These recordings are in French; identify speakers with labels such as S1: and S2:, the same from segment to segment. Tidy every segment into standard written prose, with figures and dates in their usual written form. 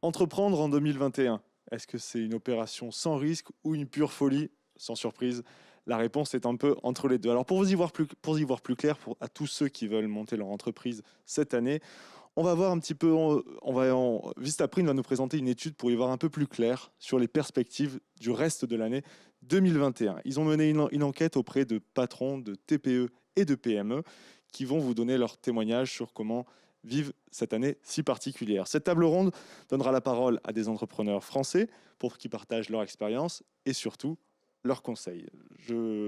S1: Entreprendre en 2021, est-ce que c'est une opération sans risque ou une pure folie? Sans surprise, la réponse est un peu entre les deux. Alors pour y voir plus clair, à tous ceux qui veulent monter leur entreprise cette année, on va voir un petit peu, Vistaprint va nous présenter une étude pour y voir un peu plus clair sur les perspectives du reste de l'année 2021. Ils ont mené une enquête auprès de patrons de TPE et de PME qui vont vous donner leur témoignage sur comment vivent cette année si particulière. Cette table ronde donnera la parole à des entrepreneurs français pour qu'ils partagent leur expérience et surtout leurs conseils.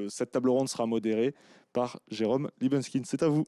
S1: Cette table ronde sera modérée par Jérôme Libenskine. C'est à vous.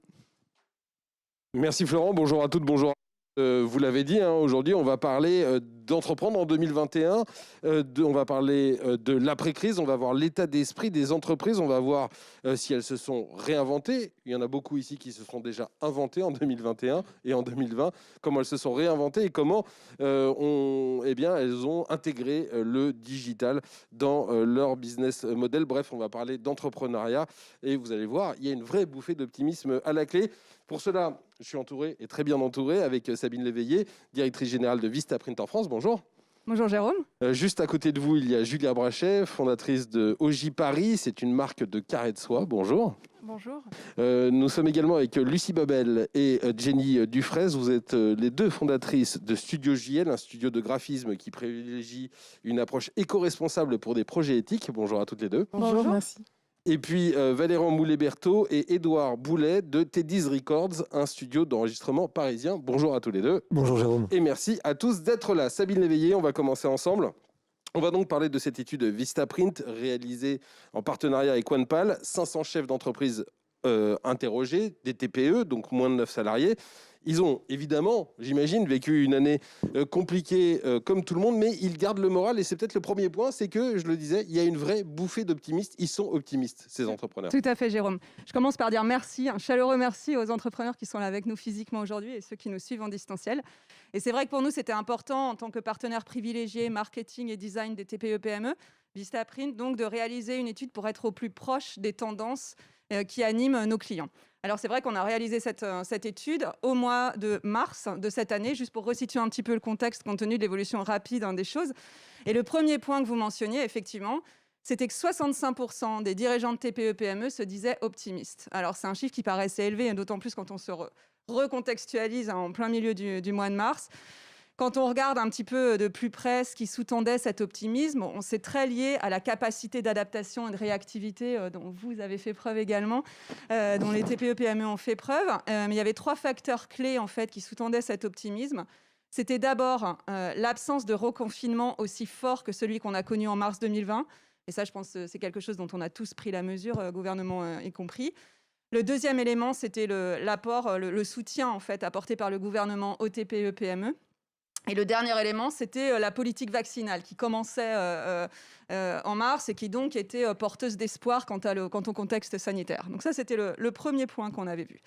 S2: Merci Florent, bonjour à toutes, bonjour à tous. Vous l'avez dit, aujourd'hui on va parler d'entreprendre en 2021, on va parler de l'après-crise, on va voir l'état d'esprit des entreprises, on va voir si elles se sont réinventées. Il y en a beaucoup ici qui se sont déjà inventées en 2021 et en 2020, comment elles se sont réinventées et comment elles ont intégré le digital dans leur business model. Bref, on va parler d'entrepreneuriat et vous allez voir, il y a une vraie bouffée d'optimisme à la clé. Pour cela, je suis entouré et très bien entouré avec Sabine Léveillé, directrice générale de Vistaprint en France. Bonjour.
S3: Bonjour Jérôme.
S2: Juste à côté de vous, il y a Julia Brachet, fondatrice de OJ Paris. C'est une marque de carrés de soie. Bonjour.
S3: Bonjour.
S2: Nous sommes également avec Lucie Babel et Jenny Dufraise. Vous êtes les deux fondatrices de Studio JL, un studio de graphisme qui privilégie une approche éco-responsable pour des projets éthiques. Bonjour à toutes les deux.
S3: Bonjour. Merci.
S2: Et puis Valéran Moulet-Berthaud et Édouard Boulet de Teddy's Records, un studio d'enregistrement parisien. Bonjour à tous les deux.
S4: Bonjour Jérôme.
S2: Et merci à tous d'être là. Sabine Léveillé, on va commencer ensemble. On va donc parler de cette étude Vistaprint réalisée en partenariat avec OnePal. 500 chefs d'entreprise interrogés, des TPE, donc moins de 9 salariés. Ils ont évidemment, j'imagine, vécu une année compliquée comme tout le monde, mais ils gardent le moral et c'est peut-être le premier point, c'est que, je le disais, il y a une vraie bouffée d'optimistes. Ils sont optimistes, ces entrepreneurs.
S3: Tout à fait, Jérôme. Je commence par dire merci, un chaleureux merci aux entrepreneurs qui sont là avec nous physiquement aujourd'hui et ceux qui nous suivent en distanciel. Et c'est vrai que pour nous, c'était important en tant que partenaire privilégié marketing et design des TPE-PME, Vistaprint, donc de réaliser une étude pour être au plus proche des tendances qui animent nos clients. Alors c'est vrai qu'on a réalisé cette étude au mois de mars de cette année, juste pour resituer un petit peu le contexte compte tenu de l'évolution rapide des choses. Et le premier point que vous mentionniez, effectivement, c'était que 65% des dirigeants de TPE-PME se disaient optimistes. Alors c'est un chiffre qui paraissait élevé, d'autant plus quand on se recontextualise en plein milieu du mois de mars. Quand on regarde un petit peu de plus près ce qui sous-tendait cet optimisme, on s'est très lié à la capacité d'adaptation et de réactivité dont vous avez fait preuve également, dont les TPE-PME ont fait preuve. Mais il y avait 3 facteurs clés en fait, qui sous-tendaient cet optimisme. C'était d'abord l'absence de reconfinement aussi fort que celui qu'on a connu en mars 2020. Et ça, je pense que c'est quelque chose dont on a tous pris la mesure, gouvernement y compris. Le deuxième élément, c'était l'apport, le soutien en fait, apporté par le gouvernement aux TPE-PME. Et le dernier élément, c'était la politique vaccinale qui commençait en mars et qui donc était porteuse d'espoir quant au contexte sanitaire. Donc ça, c'était le premier point qu'on avait vu.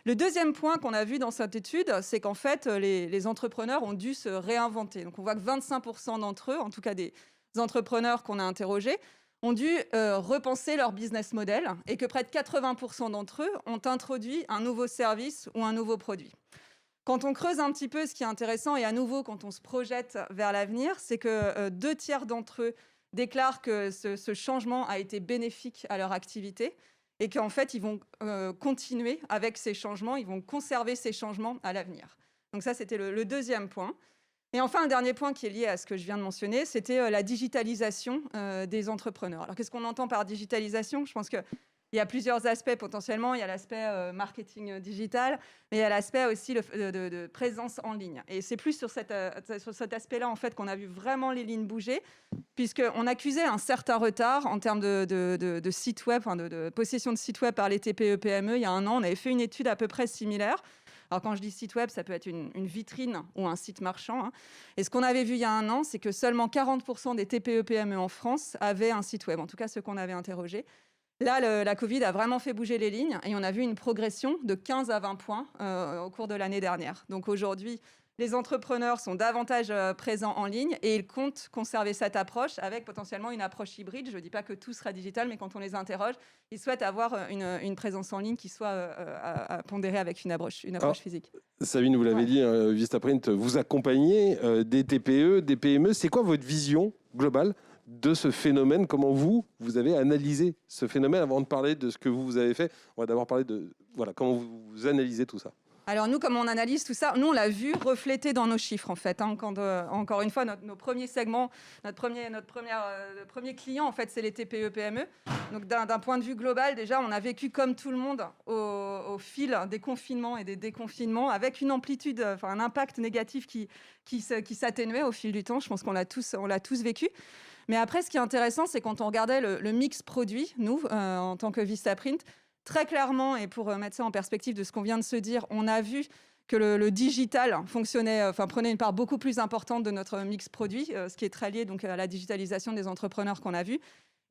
S3: Le deuxième point qu'on a vu dans cette étude, c'est qu'en fait, les entrepreneurs ont dû se réinventer. Donc on voit que 25% d'entre eux, en tout cas des entrepreneurs qu'on a interrogés, ont dû repenser leur business model et que près de 80% d'entre eux ont introduit un nouveau service ou un nouveau produit. Quand on creuse un petit peu, ce qui est intéressant, et à nouveau, quand on se projette vers l'avenir, c'est que 2 tiers d'entre eux déclarent que ce changement a été bénéfique à leur activité et qu'en fait, ils vont continuer avec ces changements, ils vont conserver ces changements à l'avenir. Donc ça, c'était le deuxième point. Et enfin, un dernier point qui est lié à ce que je viens de mentionner, c'était la digitalisation des entrepreneurs. Alors, qu'est-ce qu'on entend par digitalisation ? Je pense que il y a plusieurs aspects potentiellement. Il y a l'aspect marketing digital, mais il y a l'aspect aussi de présence en ligne. Et c'est plus sur cet aspect-là en fait, qu'on a vu vraiment les lignes bouger, puisqu'on accusait un certain retard en termes de site web, de possession de site web par les TPE-PME. Il y a un an, on avait fait une étude à peu près similaire. Alors quand je dis site web, ça peut être une vitrine ou un site marchand. Et ce qu'on avait vu il y a un an, c'est que seulement 40% des TPE-PME en France avaient un site web, en tout cas ceux qu'on avait interrogés. Là, la Covid a vraiment fait bouger les lignes et on a vu une progression de 15 à 20 points au cours de l'année dernière. Donc aujourd'hui, Les entrepreneurs sont davantage présents en ligne et ils comptent conserver cette approche avec potentiellement une approche hybride. Je ne dis pas que tout sera digital, mais quand on les interroge, ils souhaitent avoir une présence en ligne qui soit à pondérer avec une approche physique.
S2: Sabine, vous l'avez dit, Vistaprint, vous accompagnez des TPE, des PME. C'est quoi votre vision globale de ce phénomène? Comment vous avez analysé ce phénomène? Avant de parler de ce que vous avez fait, on va d'abord parler de comment vous analysez tout ça.
S3: Alors nous, comment on analyse tout ça? Nous, on l'a vu reflété dans nos chiffres, en fait. Quand, encore une fois, nos premiers segments, notre premier client, en fait, c'est les TPE-PME. Donc d'un point de vue global, déjà, on a vécu comme tout le monde au fil des confinements et des déconfinements, avec une amplitude, un impact négatif qui s'atténuait au fil du temps. Je pense qu'on l'a tous vécu. Mais après, ce qui est intéressant, c'est quand on regardait le mix produit, nous, en tant que Vistaprint, très clairement, et pour mettre ça en perspective de ce qu'on vient de se dire, on a vu que le digital prenait une part beaucoup plus importante de notre mix produit, ce qui est très lié donc, à la digitalisation des entrepreneurs qu'on a vu.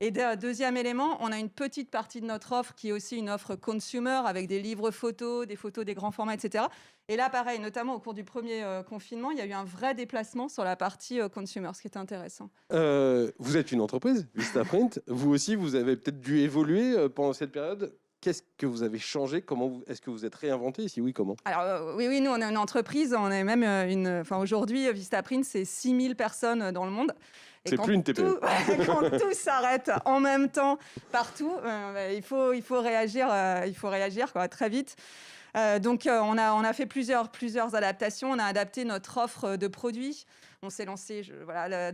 S3: Et deuxième élément, on a une petite partie de notre offre qui est aussi une offre consumer avec des livres photos, des grands formats, etc. Et là, pareil, notamment au cours du premier confinement, il y a eu un vrai déplacement sur la partie consumer, ce qui est intéressant.
S2: Vous êtes une entreprise, Vistaprint. Vous aussi, vous avez peut-être dû évoluer pendant cette période. Qu'est-ce que vous avez changé? Est-ce que vous êtes réinventé? Et si oui, comment?
S3: Alors oui, nous, on est une entreprise. On est même aujourd'hui, Vistaprint, c'est 6000 personnes dans le monde.
S2: C'est plus une TPE.
S3: Quand tout s'arrête en même temps, partout, il faut réagir très vite. Donc, on a fait plusieurs adaptations. On a adapté notre offre de produits. On s'est lancé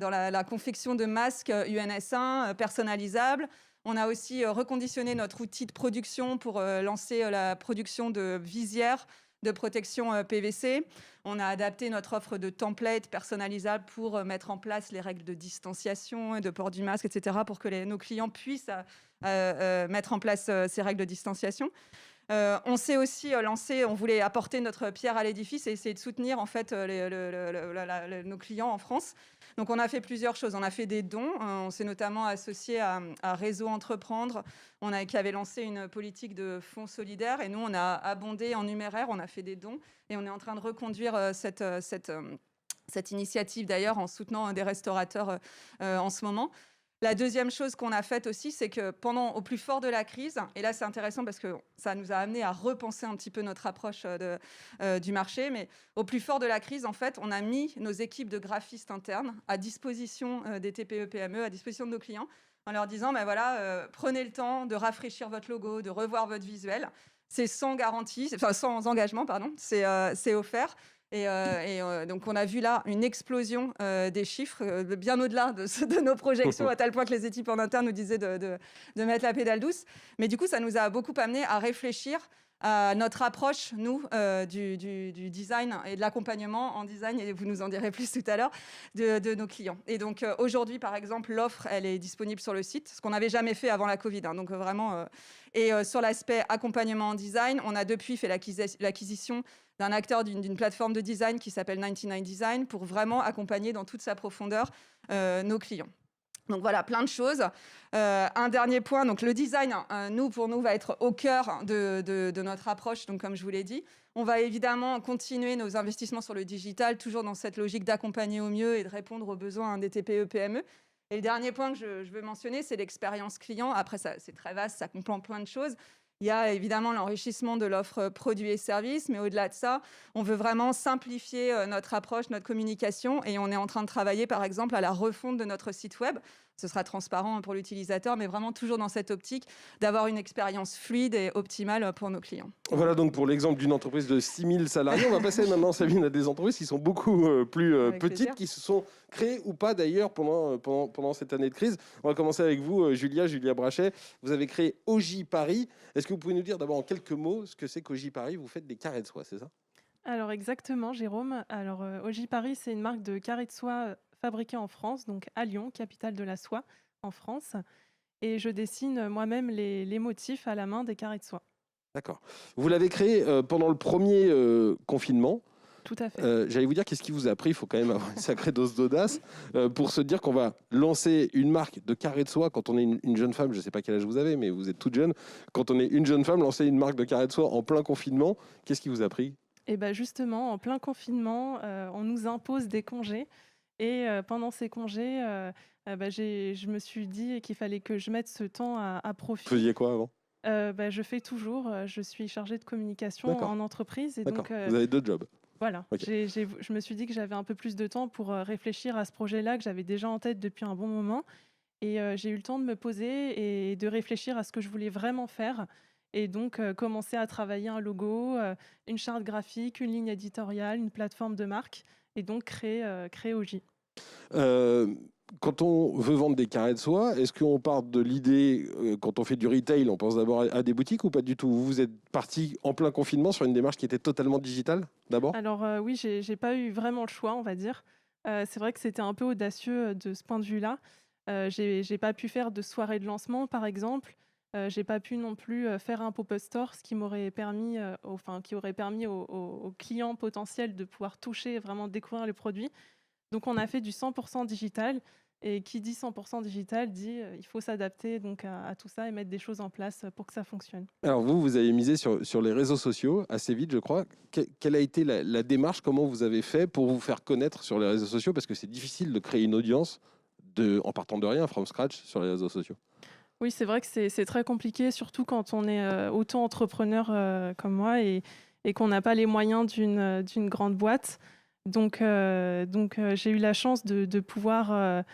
S3: dans la confection de masques UNS1 personnalisables. On a aussi reconditionné notre outil de production pour lancer la production de visières de protection PVC. On a adapté notre offre de templates personnalisables pour mettre en place les règles de distanciation, de port du masque, etc., pour que nos clients puissent mettre en place ces règles de distanciation. On s'est aussi lancé, on voulait apporter notre pierre à l'édifice et essayer de soutenir en fait nos clients en France. Donc on a fait plusieurs choses. On a fait des dons. On s'est notamment associé à Réseau Entreprendre, qui avait lancé une politique de fonds solidaires. Et nous, on a abondé en numéraire. On a fait des dons et on est en train de reconduire cette initiative d'ailleurs en soutenant des restaurateurs en ce moment. La deuxième chose qu'on a faite aussi, c'est que au plus fort de la crise, et là c'est intéressant parce que ça nous a amené à repenser un petit peu notre approche du marché, mais au plus fort de la crise, en fait, on a mis nos équipes de graphistes internes à disposition des TPE-PME, à disposition de nos clients, en leur disant, prenez le temps de rafraîchir votre logo, de revoir votre visuel. C'est sans engagement, c'est offert. Et donc, on a vu là une explosion des chiffres, bien au-delà de nos projections, à tel point que les équipes en interne nous disaient de mettre la pédale douce. Mais du coup, ça nous a beaucoup amené à réfléchir à notre approche, nous, du design et de l'accompagnement en design, et vous nous en direz plus tout à l'heure, de nos clients. Et donc, aujourd'hui, par exemple, l'offre, elle est disponible sur le site, ce qu'on n'avait jamais fait avant la Covid. Donc, vraiment... sur l'aspect accompagnement en design, on a depuis fait l'acquisition d'un acteur d'une plateforme de design qui s'appelle 99 Design pour vraiment accompagner dans toute sa profondeur nos clients. Donc voilà, plein de choses. Un dernier point, donc le design, pour nous, va être au cœur de notre approche. Donc comme je vous l'ai dit, on va évidemment continuer nos investissements sur le digital, toujours dans cette logique d'accompagner au mieux et de répondre aux besoins des TPE-PME. Et le dernier point que je veux mentionner, c'est l'expérience client. Après, c'est très vaste, ça comprend plein de choses. Il y a évidemment l'enrichissement de l'offre produits et services, mais au-delà de ça, on veut vraiment simplifier notre approche, notre communication, et on est en train de travailler, par exemple, à la refonte de notre site web. Ce sera transparent pour l'utilisateur, mais vraiment toujours dans cette optique d'avoir une expérience fluide et optimale pour nos clients.
S2: Voilà donc pour l'exemple d'une entreprise de 6000 salariés. On va passer maintenant, Sabine, à des entreprises qui sont beaucoup plus petites, plaisir. Qui se sont créées ou pas d'ailleurs pendant cette année de crise. On va commencer avec vous, Julia Brachet. Vous avez créé OJ Paris. Est-ce que vous pouvez nous dire d'abord en quelques mots ce que c'est qu'OJ Paris? Vous faites des carrés de soie, c'est ça?
S4: Alors exactement, Jérôme. Alors OJ Paris, c'est une marque de carrés de soie fabriquée en France, donc à Lyon, capitale de la soie en France. Et je dessine moi-même les motifs à la main des carrés de soie.
S2: D'accord. Vous l'avez créé pendant le premier confinement.
S4: Tout à fait.
S2: J'allais vous dire, qu'est-ce qui vous a pris? Il faut quand même avoir une sacrée dose d'audace pour se dire qu'on va lancer une marque de carrés de soie quand on est une jeune femme. Je ne sais pas quel âge vous avez, mais vous êtes toute jeune. Quand on est une jeune femme, lancer une marque de carrés de soie en plein confinement, qu'est-ce qui vous a pris?
S4: Et ben justement, en plein confinement, on nous impose des congés et pendant ces congés, je me suis dit qu'il fallait que je mette ce temps à
S2: Vous
S4: profit.
S2: faisiez quoi avant?
S4: Je fais toujours, je suis chargée de communication
S2: D'accord,
S4: en entreprise et
S2: d'accord.
S4: donc
S2: Vous avez 2 jobs.
S4: voilà,
S2: OK.
S4: je me suis dit que j'avais un peu plus de temps pour, réfléchir à ce projet-là que j'avais déjà en tête depuis un bon moment et j'ai eu le temps de me poser et de réfléchir à ce que je voulais vraiment faire et donc commencer à travailler un logo, une charte graphique, une ligne éditoriale, une plateforme de marque et donc créer Oji.
S2: Heu, Quand on veut vendre des carrés de soie, est-ce qu'on part de l'idée, quand on fait du retail, on pense d'abord à des boutiques ou pas du tout? Vous êtes partis en plein confinement sur une démarche qui était totalement digitale, d'abord?
S4: Alors, oui, j'ai pas eu vraiment le choix, on va dire. C'est vrai que c'était un peu audacieux, de ce point de vue-là. J'ai pas pu faire de soirée de lancement, par exemple. J'ai pas pu non plus, faire un pop-up store, ce qui m'aurait permis, qui aurait permis aux clients potentiels de pouvoir toucher et vraiment découvrir le produit. Donc on a fait du 100 digital et qui dit 100 digital dit, il faut s'adapter donc à tout ça et mettre des choses en place, pour que ça fonctionne.
S2: Alors vous avez misé sur les réseaux sociaux assez vite, je crois. Quelle a été la démarche? Comment vous avez fait pour vous faire connaître sur les réseaux sociaux? Parce que c'est difficile de créer une audience en partant de rien, from scratch, sur les réseaux sociaux.
S4: Oui, c'est vrai que c'est très compliqué, surtout quand on est, auto-entrepreneur, comme moi et qu'on n'a pas les moyens d'une grande boîte. Donc j'ai eu la chance de pouvoir,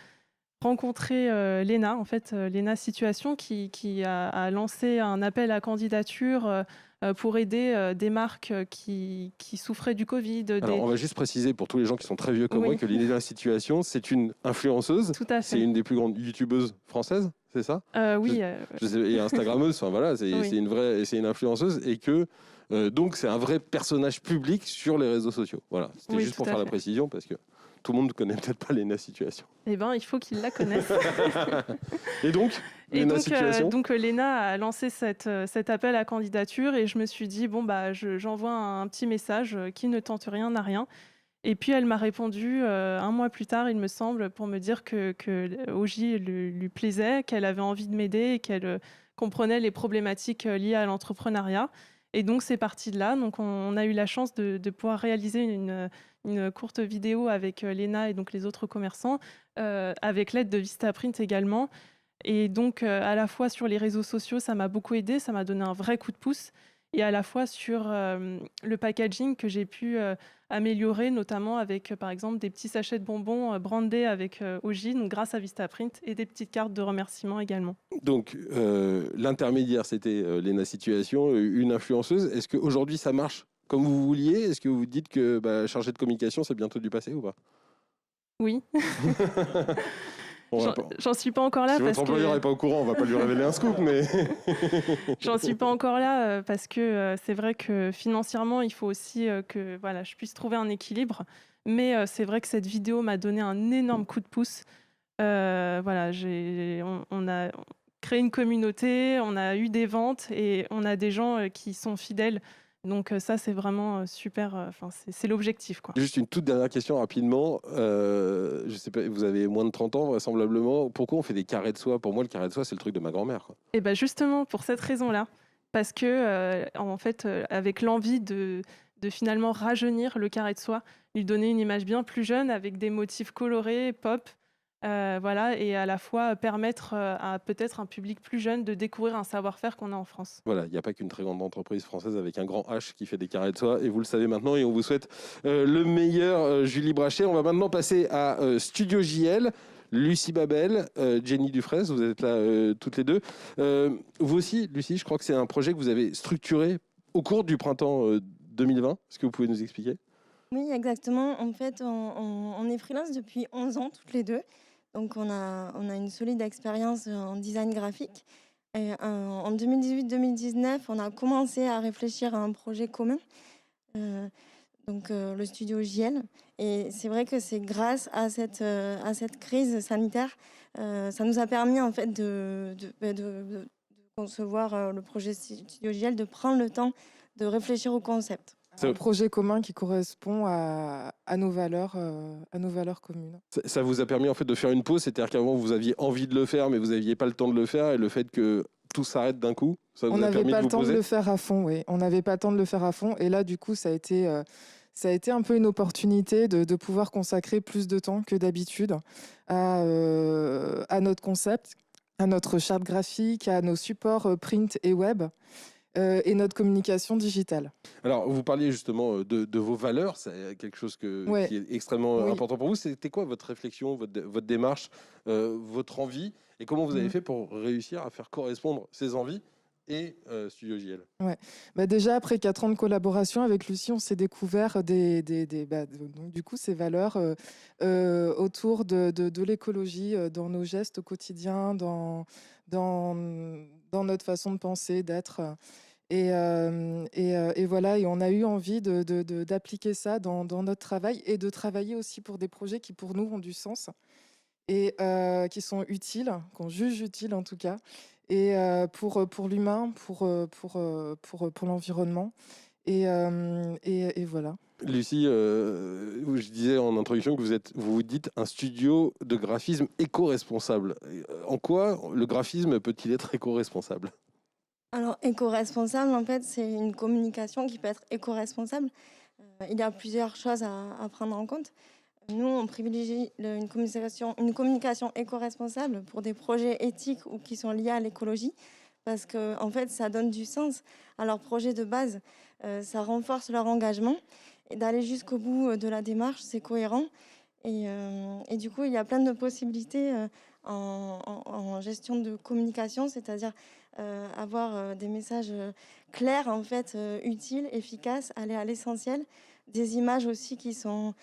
S4: rencontrer, Léna, en fait, Léna Situation qui a lancé un appel à candidature, pour aider, des marques, qui souffraient du covid,
S2: Alors,
S4: des
S2: on va juste préciser pour tous les gens qui sont très vieux comme moi
S4: oui,
S2: que Lina Situation, c'est une influenceuse.
S4: tout à
S2: C'est
S4: fait.
S2: une des plus grandes youtubeuses françaises, c'est ça? Je,
S4: Oui,
S2: et Instagrammeuse, enfin voilà,
S4: oui,
S2: c'est une vraie, c'est une influenceuse et que donc c'est un vrai personnage public sur les réseaux sociaux. Voilà, c'était
S4: oui,
S2: juste
S4: tout
S2: pour
S4: à
S2: faire la
S4: fait.
S2: précision parce que tout le monde ne connaît peut-être pas Lena Situation.
S4: Eh ben, il faut qu'ils la connaissent.
S2: Et donc,
S4: Et
S2: Lena
S4: donc,
S2: Situation,
S4: Léna a lancé cet appel à candidature et je me suis dit, bon, bah, j'envoie un petit message, qui ne tente rien n'a rien. Et puis, elle m'a répondu 1 mois plus tard, il me semble, pour me dire que Oji lui plaisait, qu'elle avait envie de m'aider et qu'elle comprenait les problématiques liées à l'entrepreneuriat. Et donc, c'est parti de là. Donc, on a eu la chance de pouvoir réaliser une courte vidéo avec Léna et donc les autres commerçants, avec l'aide de Vistaprint également. Et donc, à la fois sur les réseaux sociaux, ça m'a beaucoup aidé, ça m'a donné un vrai coup de pouce et à la fois sur, le packaging que j'ai pu, améliorer, notamment avec, par exemple, des petits sachets de bonbons, brandés avec, Oji, donc grâce à Vistaprint et des petites cartes de remerciement également.
S2: donc l'intermédiaire c'était Lena Situation, une influenceuse. Est-ce qu'aujourd'hui ça marche comme vous vouliez? Est-ce que vous dites que chargé de communication c'est bientôt du passé ou pas?
S4: Oui,
S2: On va
S4: j'en
S2: pas-
S4: j'en suis pas encore là
S2: Si votre
S4: parce
S2: employeur
S4: que
S2: n'est pas au courant, on va pas lui révéler un scoop, mais
S4: j'en suis pas encore là, parce que, c'est vrai que financièrement, il faut aussi, que voilà, je puisse trouver un équilibre. Mais, c'est vrai que cette vidéo m'a donné un énorme coup de pouce. Voilà, on a créé une communauté, on a eu des ventes et on a des gens, qui sont fidèles. Donc, ça, c'est vraiment, super, enfin, c'est l'objectif, quoi.
S2: juste une toute dernière question rapidement. Je sais pas, vous avez moins de 30 ans vraisemblablement. Pourquoi on fait des carrés de soie? Pour moi, le carré de soie, c'est le truc de ma grand-mère, quoi.
S4: Et ben justement pour cette raison-là, parce que, en fait, avec l'envie de finalement rajeunir le carré de soie, lui donner une image bien plus jeune avec des motifs colorés, pop, voilà et à la fois permettre, à peut-être un public plus jeune de découvrir un savoir-faire qu'on a en France.
S2: Voilà, il n'y a pas qu'une très grande entreprise française avec un grand H qui fait des carrés de soie, et vous le savez maintenant, et on vous souhaite le meilleur, Julie Brachet. On va maintenant passer à Studio JL. Lucie Babel, Jenny Dufresne, vous êtes là toutes les deux. Vous aussi, Lucie, je crois que c'est un projet que vous avez structuré au cours du printemps 2020. Est-ce que vous pouvez nous expliquer?
S5: Oui, exactement. En fait, on est freelance depuis 11 ans toutes les deux. Donc, on a une solide expérience en design graphique. Et, en 2018-2019, on a commencé à réfléchir à un projet commun, euh, le studio JL. Et c'est vrai que c'est grâce à cette crise sanitaire, ça nous a permis en fait de concevoir le projet studio JL, de prendre le temps de réfléchir au concept.
S6: un projet commun qui correspond à nos valeurs communes.
S2: Ça vous a permis en fait de faire une pause, c'est-à-dire qu'avant vous aviez envie de le faire, mais vous n'aviez pas le temps de le faire, et le fait que tout s'arrête d'un coup, ça
S6: On
S2: vous a
S6: n'avait
S2: permis
S6: pas
S2: de
S6: le
S2: vous
S6: temps de
S2: poser.
S6: le faire à fond, oui. On n'avait pas le temps de le faire à fond. Et là, du coup, ça a été un peu une opportunité de pouvoir consacrer plus de temps que d'habitude à notre concept, à notre charte graphique, à nos supports print et web. Et notre communication digitale.
S2: Alors, vous parliez justement de vos valeurs, c'est quelque chose
S6: Ouais.
S2: qui est extrêmement
S6: Oui.
S2: important pour vous. C'était quoi votre réflexion, votre démarche, votre envie, et comment vous avez fait pour réussir à faire correspondre ces envies et Studio JL?
S6: Bah déjà, après 4 ans de collaboration avec Lucie, on s'est découvert donc, du coup, ces valeurs autour de l'écologie, dans nos gestes au quotidien, dans notre façon de penser, d'être. Et voilà, et on a eu envie d'appliquer ça dans notre travail et de travailler aussi pour des projets qui, pour nous, ont du sens et qui sont utiles, qu'on juge utiles en tout cas, et pour l'humain, pour l'environnement. Et voilà.
S2: Lucie, je disais en introduction que vous vous dites un studio de graphisme éco-responsable. En quoi le graphisme peut-il être éco-responsable?
S5: Alors, éco-responsable, en fait, c'est une communication qui peut être éco-responsable. Il y a plusieurs choses à prendre en compte. Nous, on privilégie une communication éco-responsable pour des projets éthiques ou qui sont liés à l'écologie, parce que, en fait, ça donne du sens à leur projet de base. Ça renforce leur engagement. Et d'aller jusqu'au bout de la démarche, c'est cohérent. Et du coup, il y a plein de possibilités en gestion de communication, c'est-à-dire avoir des messages clairs, en fait, utiles, efficaces, aller à l'essentiel, des images aussi qui sont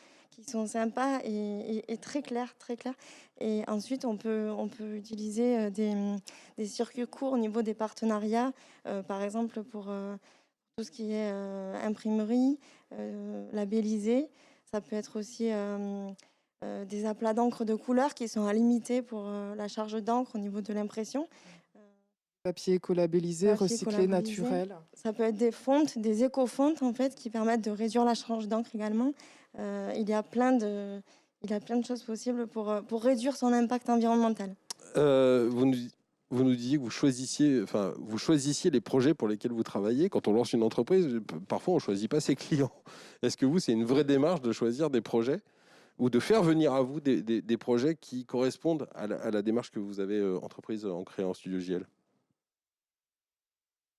S5: sympas et très claires, très claires. Et ensuite, on peut utiliser des circuits courts au niveau des partenariats, par exemple pour tout ce qui est imprimerie, labellisé. Ça peut être aussi des aplats d'encre de couleur qui sont à limiter pour la charge d'encre au niveau de l'impression.
S6: Papier écolabellisé,
S5: Papier
S6: recyclé,
S5: écolabellisé.
S6: naturel.
S5: Ça peut être des fontes, des éco-fontes en fait, qui permettent de réduire la charge d'encre également. Il y a plein de choses possibles pour réduire son impact environnemental.
S2: Vous nous disiez que vous choisissiez les projets pour lesquels vous travaillez. Quand on lance une entreprise, parfois on ne choisit pas ses clients. Est-ce que vous, c'est une vraie démarche de choisir des projets ou de faire venir à vous des projets qui correspondent à la démarche que vous avez entreprise en créant Studio JL?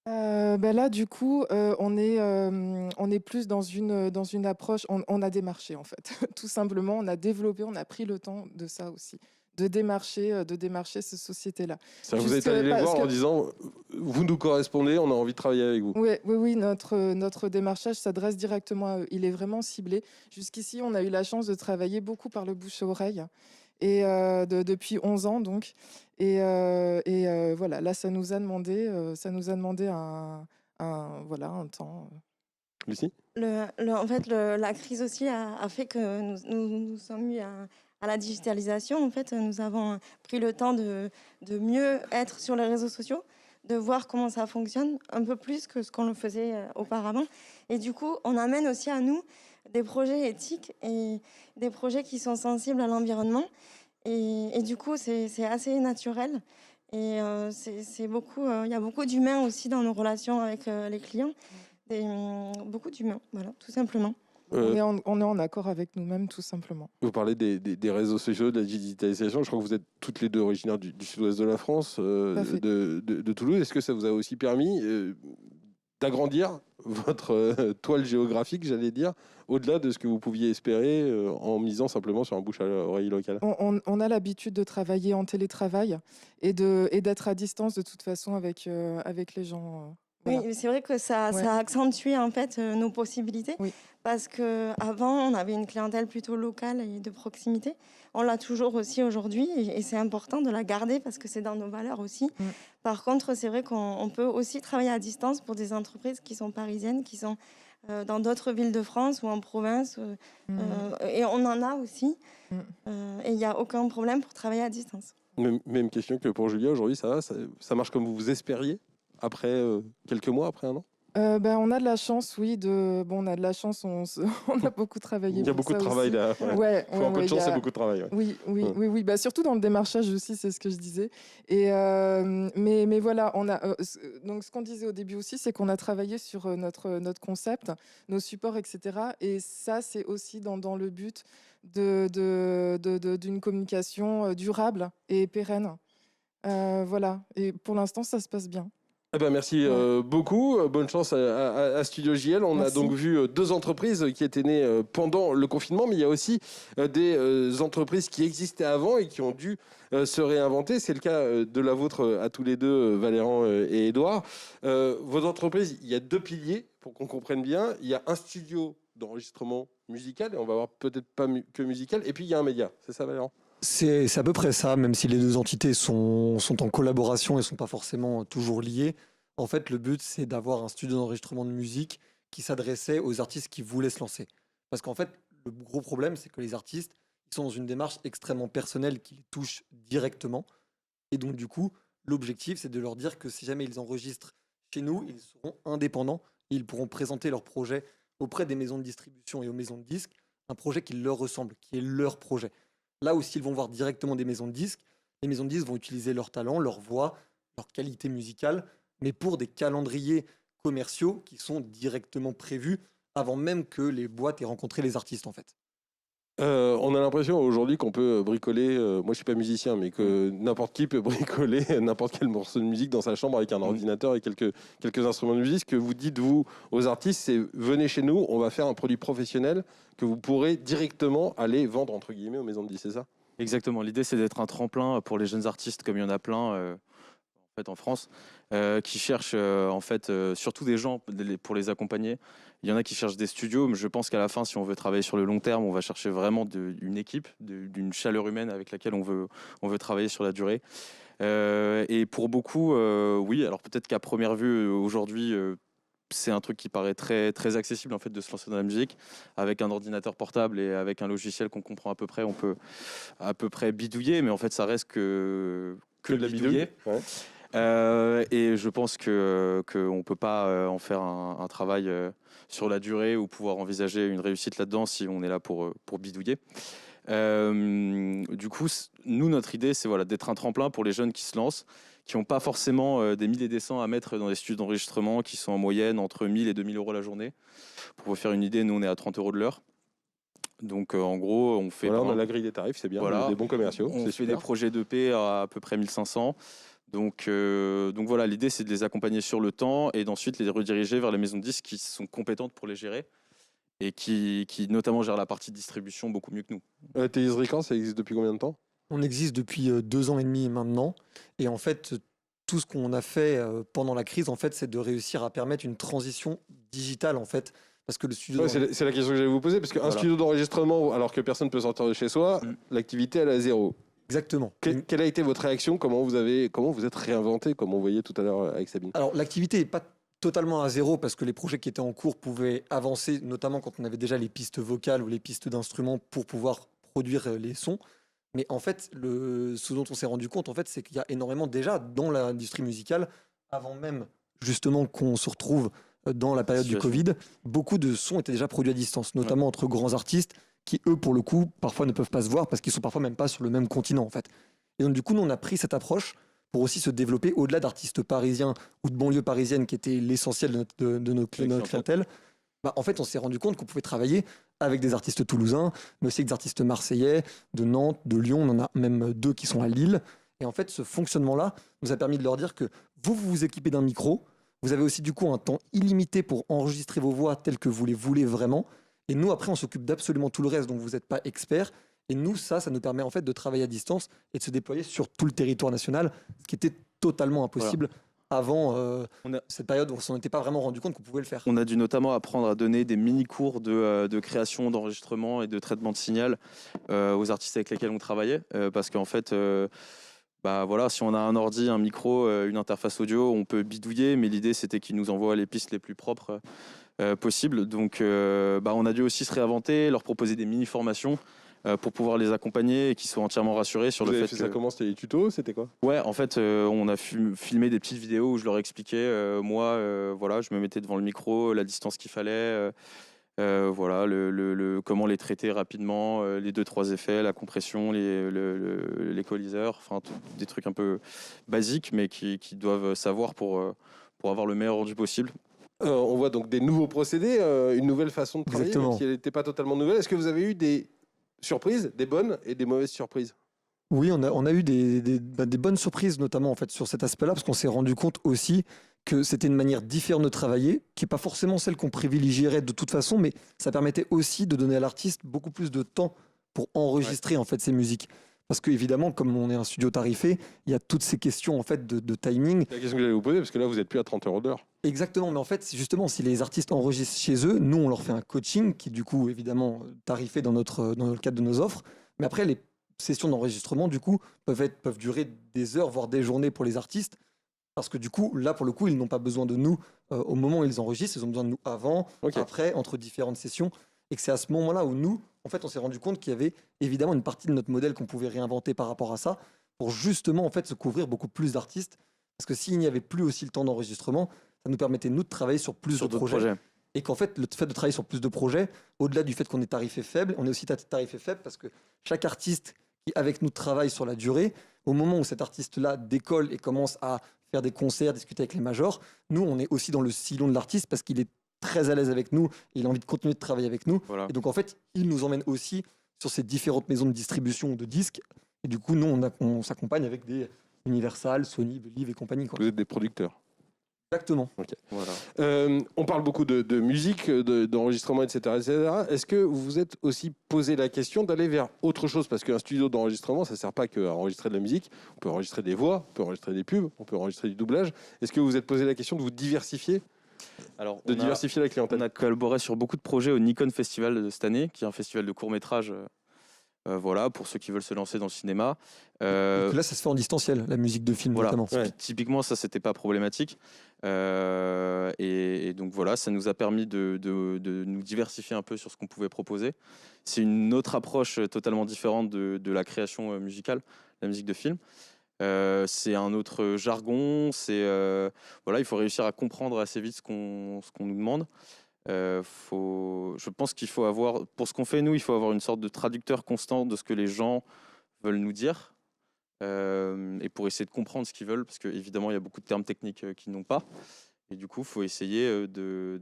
S6: Là, du coup, on est plus dans une approche. On a démarché, en fait. Tout simplement, on a développé, on a pris le temps de ça aussi, de démarcher ces sociétés-là.
S2: Ça, vous êtes allé les voir en disant vous nous correspondez, on a envie de travailler avec vous.
S6: Oui, notre démarchage s'adresse directement à eux. Il est vraiment ciblé. Jusqu'ici, on a eu la chance de travailler beaucoup par le bouche à oreille. Et depuis 11 ans, donc. Et voilà, là, ça nous a demandé un temps.
S2: Lucie?
S5: En fait, la crise aussi a fait que nous sommes mis à la digitalisation. En fait, nous avons pris le temps de mieux être sur les réseaux sociaux, de voir comment ça fonctionne, un peu plus que ce qu'on le faisait auparavant. Et du coup, on amène aussi à nous des projets éthiques et des projets qui sont sensibles à l'environnement. Et du coup, c'est assez naturel. Et il y a beaucoup d'humains aussi dans nos relations avec les clients. Beaucoup d'humains, voilà, tout simplement.
S6: On est en accord avec nous-mêmes, tout simplement.
S2: Vous parlez des réseaux sociaux, de la digitalisation. Je crois que vous êtes toutes les deux originaires du sud-ouest de la France, de Toulouse. Est-ce que ça vous a aussi permis d'agrandir votre toile géographique, j'allais dire, au-delà de ce que vous pouviez espérer en misant simplement sur un bouche à l'oreille local?
S6: On a l'habitude de travailler en télétravail et d'être à distance de toute façon avec les gens. Voilà.
S5: Oui, c'est vrai que ça a accentué en fait nos possibilités, parce qu'avant, on avait une clientèle plutôt locale et de proximité. On l'a toujours aussi aujourd'hui, et c'est important de la garder parce que c'est dans nos valeurs aussi. Par contre, c'est vrai qu'on peut aussi travailler à distance pour des entreprises qui sont parisiennes, qui sont dans d'autres villes de France ou en province, et on en a aussi. Et il n'y a aucun problème pour travailler à distance.
S2: Même question que pour Julia, aujourd'hui, ça marche comme vous espériez après quelques mois, après un an?
S6: On a de la chance, oui. On a de la chance, on a beaucoup travaillé.
S2: Il y a
S6: pour
S2: beaucoup de
S6: ça
S2: travail
S6: aussi.
S2: là.
S6: Ouais,
S2: Faut un peu de
S6: il y
S2: chance et
S6: a-
S2: beaucoup de travail. Ouais. Ouais.
S6: Oui. Surtout dans le démarchage aussi, c'est ce que je disais. Mais voilà, donc ce qu'on disait au début aussi, c'est qu'on a travaillé sur notre concept, nos supports, etc. Et ça, c'est aussi dans le but d'une communication durable et pérenne. Voilà. Et pour l'instant, ça se passe bien.
S2: Eh ben, merci
S6: Ouais.
S2: beaucoup. Bonne chance à Studio JL. On a
S6: Merci.
S2: donc vu deux entreprises qui étaient nées pendant le confinement, mais il y a aussi des entreprises qui existaient avant et qui ont dû se réinventer. C'est le cas de la vôtre à tous les deux, Valérand et Édouard. Vos entreprises, il y a deux piliers pour qu'on comprenne bien. Il y a un studio d'enregistrement musical, et on va voir peut-être pas que musical, et puis il y a un média. C'est ça, Valérand?
S7: C'est à peu près ça, même si les deux entités sont en collaboration et ne sont pas forcément toujours liées. En fait, le but, c'est d'avoir un studio d'enregistrement de musique qui s'adressait aux artistes qui voulaient se lancer. Parce qu'en fait, le gros problème, c'est que les artistes, ils sont dans une démarche extrêmement personnelle qui les touche directement. Et donc, du coup, l'objectif, c'est de leur dire que si jamais ils enregistrent chez nous, ils seront indépendants et ils pourront présenter leur projet auprès des maisons de distribution et aux maisons de disques, un projet qui leur ressemble, qui est leur projet. Là où s'ils vont voir directement des maisons de disques, les maisons de disques vont utiliser leur talent, leur voix, leur qualité musicale, mais pour des calendriers commerciaux qui sont directement prévus avant même que les boîtes aient rencontré les artistes en fait.
S2: On a l'impression aujourd'hui qu'on peut bricoler, moi je suis pas musicien, mais que n'importe qui peut bricoler n'importe quel morceau de musique dans sa chambre avec un ordinateur et quelques instruments de musique. Ce que vous dites, vous, aux artistes, c'est venez chez nous, on va faire un produit professionnel que vous pourrez directement aller vendre, entre guillemets, aux maisons de disques, c'est ça?
S8: Exactement. L'idée, c'est d'être un tremplin pour les jeunes artistes, comme il y en a plein en France, qui cherchent surtout des gens pour les accompagner. Il y en a qui cherchent des studios, mais je pense qu'à la fin, si on veut travailler sur le long terme, on va chercher vraiment une équipe, d'une chaleur humaine avec laquelle on veut travailler sur la durée. Et pour beaucoup, oui, alors peut-être qu'à première vue, aujourd'hui, c'est un truc qui paraît très, très accessible en fait, de se lancer dans la musique. Avec un ordinateur portable et avec un logiciel qu'on comprend à peu près, on peut à peu près bidouiller, mais en fait, ça reste que
S2: de la
S8: bidouiller.
S2: Ouais.
S8: Et je pense qu'on ne peut pas en faire un travail sur la durée ou pouvoir envisager une réussite là-dedans si on est là pour bidouiller. Du coup, nous, notre idée, c'est voilà, d'être un tremplin pour les jeunes qui se lancent, qui n'ont pas forcément des milliers et des cents à mettre dans les studios d'enregistrement, qui sont en moyenne entre 1000 et 2000 euros la journée. Pour vous faire une idée, nous, on est à 30 euros de l'heure. Donc, en gros, on fait...
S2: Voilà, on a la grille des tarifs, c'est bien,
S8: Voilà.
S2: des bons commerciaux.
S8: On
S2: c'est
S8: fait
S2: super.
S8: des projets d'EP à peu près 1500. Donc voilà, l'idée, c'est de les accompagner sur le temps et d'ensuite les rediriger vers les maisons de disques qui sont compétentes pour les gérer et qui notamment gèrent la partie distribution beaucoup mieux que nous.
S2: TIS Records, ça existe depuis combien de temps?
S7: On existe depuis 2 ans et demi maintenant. Et en fait, tout ce qu'on a fait pendant la crise, en fait, c'est de réussir à permettre une transition digitale, en fait. Parce que le studio...
S2: Ouais, c'est la question que j'allais vous poser, parce qu'un
S8: Voilà.
S2: studio d'enregistrement, alors que personne ne peut sortir de chez soi, l'activité, elle est à zéro.
S7: Exactement.
S2: Quelle a été votre réaction? Comment vous êtes réinventé, comme on voyait tout à l'heure avec Sabine?
S7: Alors, l'activité n'est pas totalement à zéro parce que les projets qui étaient en cours pouvaient avancer, notamment quand on avait déjà les pistes vocales ou les pistes d'instruments pour pouvoir produire les sons. Mais en fait, ce dont on s'est rendu compte, en fait, c'est qu'il y a énormément déjà dans l'industrie musicale, avant même justement qu'on se retrouve dans la période du Covid, beaucoup de sons étaient déjà produits à distance, notamment entre grands artistes qui, eux, pour le coup, parfois ne peuvent pas se voir parce qu'ils sont parfois même pas sur le même continent, en fait. Et donc, du coup, nous, on a pris cette approche pour aussi se développer au-delà d'artistes parisiens ou de banlieues parisiennes qui étaient l'essentiel de notre clientèle. En fait, on s'est rendu compte qu'on pouvait travailler avec des artistes toulousains, mais aussi avec des artistes marseillais, de Nantes, de Lyon. On en a même 2 qui sont à Lille. Et en fait, ce fonctionnement-là nous a permis de leur dire que vous équipez d'un micro. Vous avez aussi du coup un temps illimité pour enregistrer vos voix telles que vous les voulez vraiment. Et nous, après, on s'occupe d'absolument tout le reste dont vous n'êtes pas expert. Et nous, ça nous permet en fait de travailler à distance et de se déployer sur tout le territoire national, ce qui était totalement impossible avant cette période où on s'en était pas vraiment rendu compte qu'on pouvait le faire.
S8: On a dû notamment apprendre à donner des mini-cours de création, d'enregistrement et de traitement de signal aux artistes avec lesquels on travaillait. Parce qu'en fait, voilà, si on a un ordi, un micro, une interface audio, on peut bidouiller, mais l'idée c'était qu'ils nous envoient les pistes les plus propres possibles. Donc on a dû aussi se réinventer, leur proposer des mini-formations pour pouvoir les accompagner et qu'ils soient entièrement rassurés sur
S2: Vous
S8: le
S2: avez
S8: fait
S2: fait
S8: que...
S2: ça comment? C'était les tutos? C'était quoi?
S8: Ouais, en fait, on a filmé des petites vidéos où je leur expliquais, voilà, je me mettais devant le micro, la distance qu'il fallait, voilà, comment les traiter rapidement, les 2-3 effets, la compression, l'équaliseur, enfin, des trucs un peu basiques, mais qui doivent savoir pour avoir le meilleur rendu possible.
S2: On voit donc des nouveaux procédés, une nouvelle façon de travailler, même
S7: Exactement.
S2: si elle n'était pas totalement nouvelle. Est-ce que vous avez eu des surprises, des bonnes et des mauvaises surprises?
S7: Oui, on a eu des bonnes surprises, notamment en fait, sur cet aspect-là, parce qu'on s'est rendu compte aussi que c'était une manière différente de travailler, qui n'est pas forcément celle qu'on privilégierait de toute façon, mais ça permettait aussi de donner à l'artiste beaucoup plus de temps pour enregistrer en fait ses musiques. Parce qu'évidemment, comme on est un studio tarifé, il y a toutes ces questions en fait de timing.
S2: C'est la question que j'allais vous poser, parce que là, vous n'êtes plus à 30 € de l'heure.
S7: Exactement, mais en fait, justement, si les artistes enregistrent chez eux, nous, on leur fait un coaching qui, du coup, évidemment, tarifé dans le cadre de nos offres. Mais après, les sessions d'enregistrement, du coup, peuvent durer des heures, voire des journées pour les artistes. Parce que, du coup, là, pour le coup, ils n'ont pas besoin de nous au moment où ils enregistrent. Ils ont besoin de nous avant, après, entre différentes sessions. Et que c'est à ce moment-là où nous, en fait, on s'est rendu compte qu'il y avait évidemment une partie de notre modèle qu'on pouvait réinventer par rapport à ça, pour justement, en fait, se couvrir beaucoup plus d'artistes. Parce que s'il n'y avait plus aussi le temps d'enregistrement, ça nous permettait, nous, de travailler sur plus de projets. Et qu'en fait, le fait de travailler sur plus de projets, au-delà du fait qu'on est tarifé faible, on est aussi tarifé faible parce que chaque artiste qui, avec nous, travaille sur la durée, au moment où cet artiste-là décolle et commence à faire des concerts, discuter avec les majors, nous, on est aussi dans le sillon de l'artiste parce qu'il est très à l'aise avec nous, et il a envie de continuer de travailler avec nous.
S8: Voilà.
S7: Et donc, en fait, il nous emmène aussi sur ces différentes maisons de distribution de disques. Et du coup, nous, on s'accompagne avec des Universal, Sony, Believe et compagnie, quoi.
S2: Vous êtes des producteurs.
S7: Exactement.
S2: Okay.
S8: Voilà.
S2: On parle beaucoup de musique, d'enregistrement, etc., etc. Est-ce que vous vous êtes aussi posé la question d'aller vers autre chose? Parce qu'un studio d'enregistrement, ça ne sert pas qu'à enregistrer de la musique. On peut enregistrer des voix, on peut enregistrer des pubs, on peut enregistrer du doublage. Est-ce que vous vous êtes posé la question de vous diversifier?
S8: Alors,
S2: diversifier la clientèle.
S8: On a collaboré sur beaucoup de projets au Nikon Festival de cette année, qui est un festival de court-métrage, voilà, pour ceux qui veulent se lancer dans le cinéma.
S7: Donc là, ça se fait en distanciel, la musique de film,
S8: Voilà.
S7: notamment.
S2: Ouais.
S8: Typiquement, ça, c'était pas problématique. Et donc voilà, ça nous a permis de nous diversifier un peu sur ce qu'on pouvait proposer. C'est une autre approche totalement différente de la création musicale, la musique de film. C'est un autre jargon. Voilà, il faut réussir à comprendre assez vite ce qu'on nous demande. Je pense qu'il faut avoir, pour ce qu'on fait nous, il faut avoir une sorte de traducteur constant de ce que les gens veulent nous dire, et pour essayer de comprendre ce qu'ils veulent, parce qu'évidemment il y a beaucoup de termes techniques qu'ils n'ont pas, et du coup il faut essayer de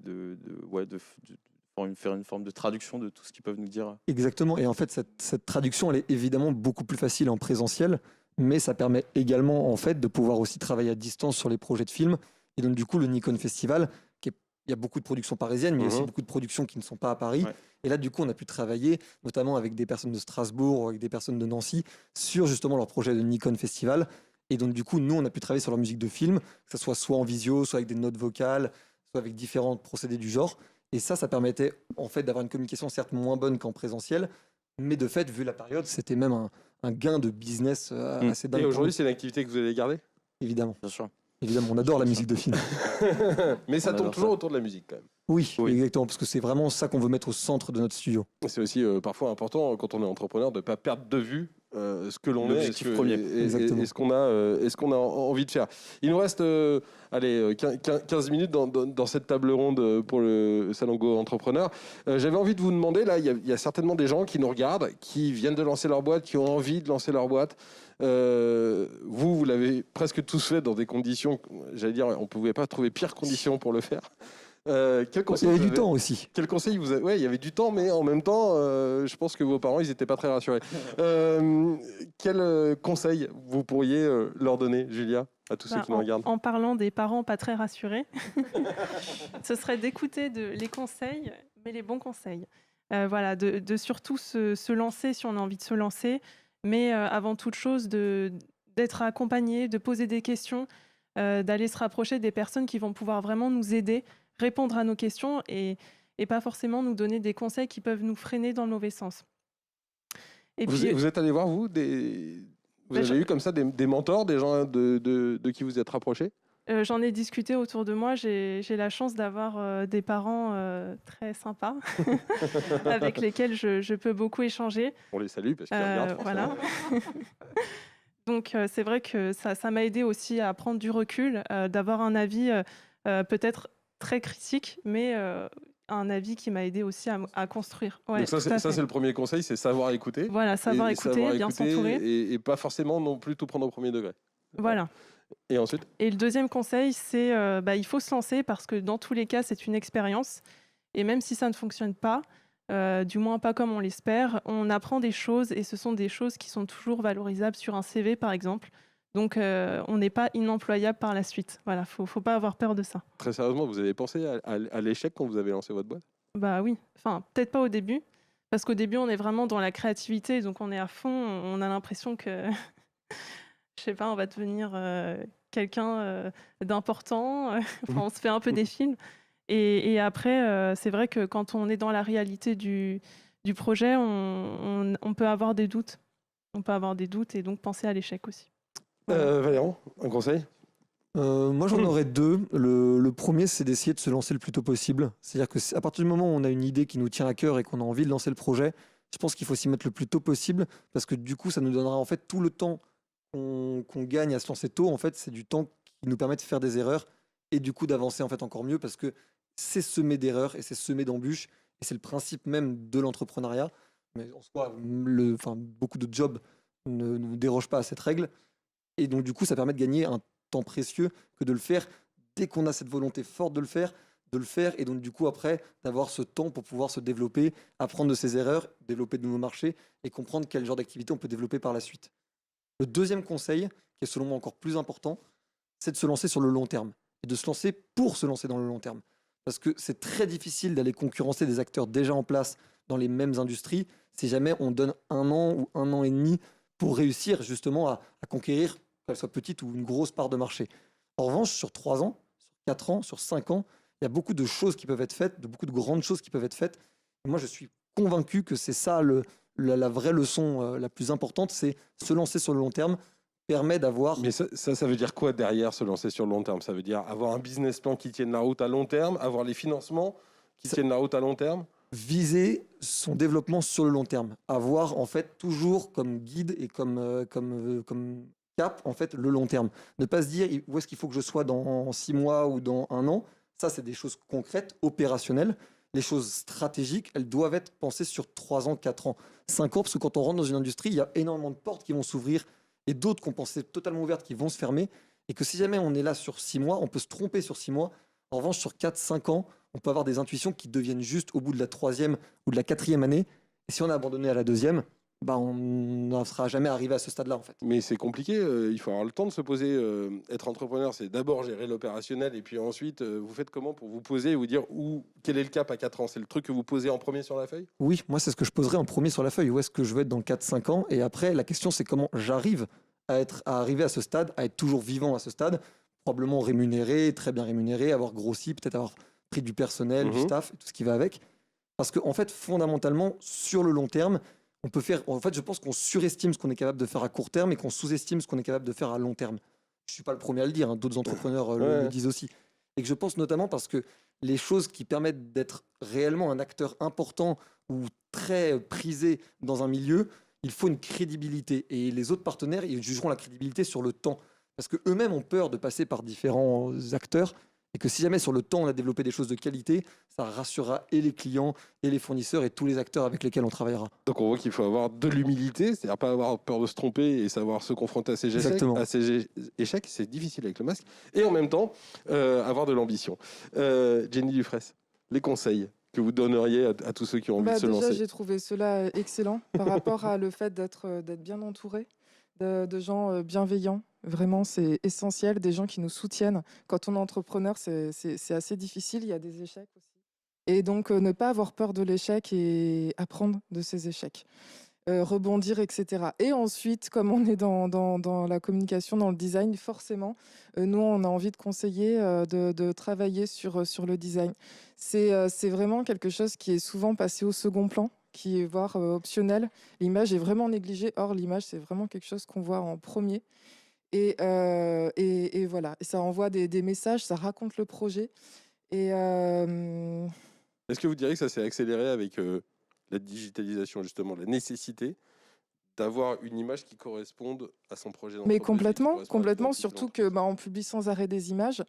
S8: faire une forme de traduction de tout ce qu'ils peuvent nous dire.
S7: Exactement, et en fait cette traduction elle est évidemment beaucoup plus facile en présentiel, mais ça permet également en fait de pouvoir aussi travailler à distance sur les projets de films. Et donc du coup le Nikon Festival, il y a beaucoup de productions parisiennes, mais il y a aussi beaucoup de productions qui ne sont pas à Paris. Ouais. Et là, du coup, on a pu travailler, notamment avec des personnes de Strasbourg, avec des personnes de Nancy, sur justement leur projet de Nikon Festival. Et donc, du coup, nous, on a pu travailler sur leur musique de film, que ce soit en visio, soit avec des notes vocales, soit avec différents procédés du genre. Et ça permettait en fait d'avoir une communication certes moins bonne qu'en présentiel, mais de fait, vu la période, c'était même un gain de business assez dingue.
S2: Et aujourd'hui, c'est une activité que vous allez garder?
S7: Évidemment.
S8: Bien sûr.
S7: Évidemment, on adore la musique de film.
S2: Mais ça tourne toujours autour de la musique quand même.
S7: Oui, exactement, parce que c'est vraiment ça qu'on veut mettre au centre de notre studio.
S2: C'est aussi parfois important quand on est entrepreneur de ne pas perdre de vue ce que l'on est,
S8: l'objectif premier.
S2: Et ce qu'on a envie de faire. Il nous reste 15 minutes dans cette table ronde pour le Salon Go Entrepreneur. J'avais envie de vous demander, là, il y a certainement des gens qui nous regardent, qui viennent de lancer leur boîte, qui ont envie de lancer leur boîte. Vous l'avez presque tous fait dans des conditions, j'allais dire, on ne pouvait pas trouver pires conditions pour le faire. Quel conseil
S7: il y avait du temps aussi.
S2: Quel conseil vous avez? Ouais, il y avait du temps, mais en même temps, je pense que vos parents, ils n'étaient pas très rassurés. Quel conseil vous pourriez leur donner, Julia, à tous ceux qui nous regardent?
S4: En parlant des parents pas très rassurés, ce serait d'écouter les conseils, mais les bons conseils. Voilà, de surtout se lancer si on a envie de se lancer, mais avant toute chose, d'être accompagné, de poser des questions, d'aller se rapprocher des personnes qui vont pouvoir vraiment nous aider, répondre à nos questions et pas forcément nous donner des conseils qui peuvent nous freiner dans le mauvais sens. Et
S2: vous êtes allé voir, vous avez eu comme ça des mentors, des gens de qui vous êtes rapprochés?
S4: J'en ai discuté autour de moi. J'ai la chance d'avoir des parents très sympas avec lesquels je peux beaucoup échanger.
S2: On les salue parce qu'ils regardent
S4: Voilà. Donc, c'est vrai que ça m'a aidé aussi à prendre du recul, d'avoir un avis peut-être très critique, mais un avis qui m'a aidé aussi à construire. Ouais,
S2: Donc ça,
S4: tout à
S2: c'est
S4: fait.
S2: le premier conseil, c'est savoir écouter.
S4: Voilà, savoir
S2: Et
S4: écouter, bien s'entourer.
S2: et pas forcément non plus tout prendre au premier degré.
S4: Voilà.
S2: Et ensuite,
S4: Et le deuxième conseil, c'est il faut se lancer parce que dans tous les cas, c'est une expérience. Et même si ça ne fonctionne pas, du moins pas comme on l'espère, on apprend des choses et ce sont des choses qui sont toujours valorisables sur un CV, par exemple. Donc, on n'est pas inemployable par la suite. Voilà, faut pas avoir peur de ça.
S2: très sérieusement, vous avez pensé à l'échec quand vous avez lancé votre boîte?
S4: Bah oui, enfin, peut-être pas au début, parce qu'au début, on est vraiment dans la créativité, donc on est à fond, on a l'impression que, je sais pas, on va devenir quelqu'un d'important. Enfin, on se fait un peu des films. Et après, c'est vrai que quand on est dans la réalité du projet, on peut avoir des doutes. On peut avoir des doutes et donc penser à l'échec aussi. Voilà.
S2: Valéran, un conseil?
S7: Moi, j'en aurais deux. Le premier, c'est d'essayer de se lancer le plus tôt possible. C'est-à-dire qu'à partir du moment où on a une idée qui nous tient à cœur et qu'on a envie de lancer le projet, je pense qu'il faut s'y mettre le plus tôt possible parce que du coup, ça nous donnera en fait tout le temps qu'on gagne à se lancer tôt. En fait, c'est du temps qui nous permet de faire des erreurs et du coup d'avancer en fait encore mieux parce que c'est semé d'erreurs et c'est semé d'embûches et c'est le principe même de l'entrepreneuriat. Mais en soi, beaucoup de jobs ne dérogent pas à cette règle. Et donc, du coup, ça permet de gagner un temps précieux que de le faire dès qu'on a cette volonté forte de le faire, et donc, du coup, après, d'avoir ce temps pour pouvoir se développer, apprendre de ses erreurs, développer de nouveaux marchés et comprendre quel genre d'activité on peut développer par la suite. Le deuxième conseil, qui est selon moi encore plus important, c'est de se lancer sur le long terme et de se lancer pour se lancer dans le long terme. Parce que c'est très difficile d'aller concurrencer des acteurs déjà en place dans les mêmes industries si jamais on donne 1 an ou 1 an et demi pour réussir justement à conquérir, qu'elle soit petite ou une grosse part de marché. En revanche, sur 3 ans, sur 4 ans, sur 5 ans, il y a beaucoup de choses qui peuvent être faites, beaucoup de grandes choses qui peuvent être faites. Et moi, je suis convaincu que c'est ça la vraie leçon la plus importante, c'est se lancer sur le long terme, permet d'avoir...
S2: Mais ça veut dire quoi derrière se lancer sur le long terme? Ça veut dire avoir un business plan qui tienne la route à long terme, avoir les financements qui tiennent la route à long terme?
S7: Viser son développement sur le long terme, avoir en fait toujours comme guide et comme cap en fait le long terme. Ne pas se dire où est-ce qu'il faut que je sois dans 6 mois ou dans 1 an. Ça, c'est des choses concrètes, opérationnelles. Les choses stratégiques, elles doivent être pensées sur 3 ans, 4 ans, 5 ans, parce que quand on rentre dans une industrie, il y a énormément de portes qui vont s'ouvrir et d'autres qu'on pensait totalement ouvertes qui vont se fermer. Et que si jamais on est là sur 6 mois, on peut se tromper sur 6 mois. En revanche, sur 4-5 ans, on peut avoir des intuitions qui deviennent justes au bout de la 3e ou de la 4e année. Et si on a abandonné à la 2e, on n'en sera jamais arrivé à ce stade-là en fait.
S2: Mais c'est compliqué, il faut avoir le temps de se poser. Être entrepreneur, c'est d'abord gérer l'opérationnel et puis ensuite, vous faites comment pour vous poser et vous dire quel est le cap à 4 ans? C'est le truc que vous posez en premier sur la feuille?
S7: Oui, moi c'est ce que je poserais en premier sur la feuille. Où est-ce que je veux être dans 4-5 ans? Et après, la question c'est comment j'arrive à arriver à ce stade, à être toujours vivant à ce stade, probablement rémunéré, très bien rémunéré, avoir grossi, peut-être avoir pris du personnel, du staff, tout ce qui va avec. Parce qu'en fait, fondamentalement, sur le long terme, on peut faire. En fait, je pense qu'on surestime ce qu'on est capable de faire à court terme et qu'on sous-estime ce qu'on est capable de faire à long terme. Je ne suis pas le premier à le dire, hein, d'autres entrepreneurs le disent aussi. Et que je pense notamment parce que les choses qui permettent d'être réellement un acteur important ou très prisé dans un milieu, il faut une crédibilité. Et les autres partenaires, ils jugeront la crédibilité sur le temps. Parce qu'eux-mêmes ont peur de passer par différents acteurs. Et que si jamais sur le temps on a développé des choses de qualité, ça rassurera et les clients et les fournisseurs et tous les acteurs avec lesquels on travaillera.
S2: Donc on voit qu'il faut avoir de l'humilité, c'est-à-dire pas avoir peur de se tromper et savoir se confronter à ses échecs, c'est difficile avec le masque, et en même temps avoir de l'ambition. Jenny Dufresne, les conseils que vous donneriez à tous ceux qui ont envie de se lancer?
S6: Déjà, j'ai trouvé cela excellent par rapport à le fait d'être bien entouré de gens bienveillants. Vraiment, c'est essentiel, des gens qui nous soutiennent. Quand on est entrepreneur, c'est assez difficile, il y a des échecs aussi. Et donc, ne pas avoir peur de l'échec et apprendre de ces échecs. Rebondir, etc. Et ensuite, comme on est dans la communication, dans le design, forcément, nous, on a envie de conseiller de travailler sur le design. C'est vraiment quelque chose qui est souvent passé au second plan, qui est voire optionnel. L'image est vraiment négligée. Or, l'image, c'est vraiment quelque chose qu'on voit en premier. Et voilà, et ça envoie des messages, ça raconte le projet. Et
S2: Est-ce que vous diriez que ça s'est accéléré avec la digitalisation, justement, la nécessité d'avoir une image qui corresponde à son projet
S6: mais
S2: d'entreprise et qui correspond à
S6: complètement,
S2: l'identité de
S6: surtout
S2: l'entreprise.
S6: que on publie sans arrêt des images.